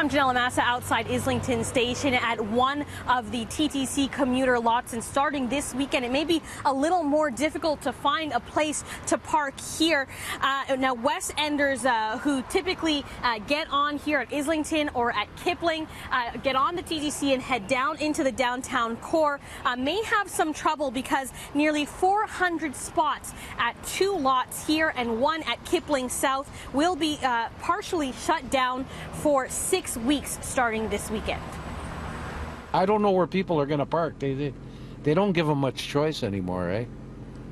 I'm Janelle Massa outside Islington Station at one of the TTC commuter lots, and starting this weekend it may be a little more difficult to find a place to park here. Now West Enders who typically get on here at Islington or at Kipling, get on the TTC and head down into the downtown core, may have some trouble because nearly 400 spots at two lots here and one at Kipling South will be partially shut down for 6 weeks starting this weekend. I don't know where people are going to park. They don't give them much choice anymore, eh?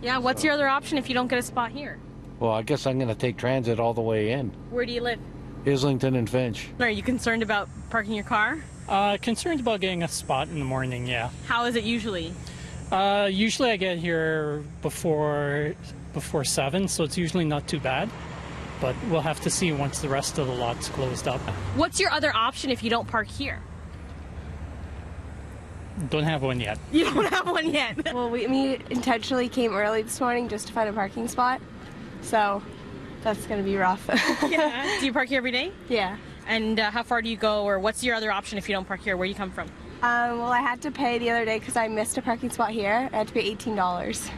Yeah, what's your other option if you don't get a spot here? Well, I guess I'm going to take transit all the way in. Where do you live? Islington and Finch. Are you concerned about parking your car? Concerned about getting a spot in the morning, yeah. How is it usually? Usually I get here before 7, so it's usually not too bad. But we'll have to see once the rest of the lot's closed up. What's your other option if you don't park here? Don't have one yet. You don't have one yet? Well, we intentionally came early this morning just to find a parking spot, so that's going to be rough. Yeah. Do you park here every day? Yeah. And how far do you go, or what's your other option if you don't park here? Where do you come from? Well, I had to pay the other day because I missed a parking spot here. I had to pay $18.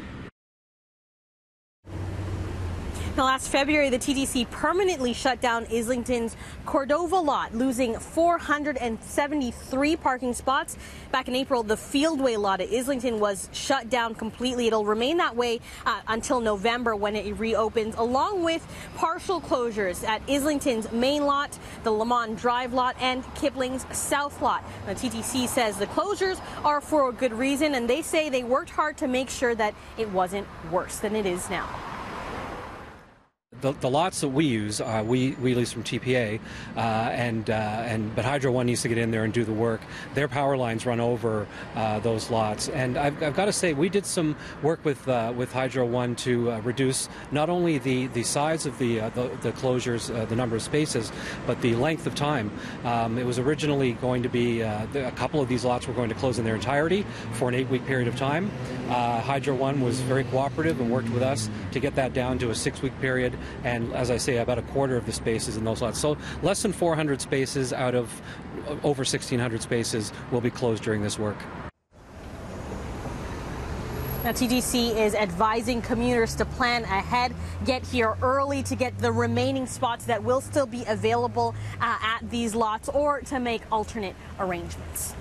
Now, last February, the TTC permanently shut down Islington's Cordova lot, losing 473 parking spots. Back in April, the Fieldway lot at Islington was shut down completely. It'll remain that way until November when it reopens, along with partial closures at Islington's main lot, the Lamont Drive lot, and Kipling's South lot. The TTC says the closures are for a good reason, and they say they worked hard to make sure that it wasn't worse than it is now. The lots that we use, we lease from TPA, but Hydro One needs to get in there and do the work. Their power lines run over those lots, and I've got to say we did some work with Hydro One to reduce not only the size of the closures, the number of spaces, but the length of time. It was originally going to be a couple of these lots were going to close in their entirety for an 8-week period of time. Hydro One was very cooperative and worked with us to get that down to a 6-week period. And as I say, about a quarter of the spaces in those lots. So less than 400 spaces out of over 1,600 spaces will be closed during this work. Now, TTC is advising commuters to plan ahead, get here early to get the remaining spots that will still be available at these lots, or to make alternate arrangements.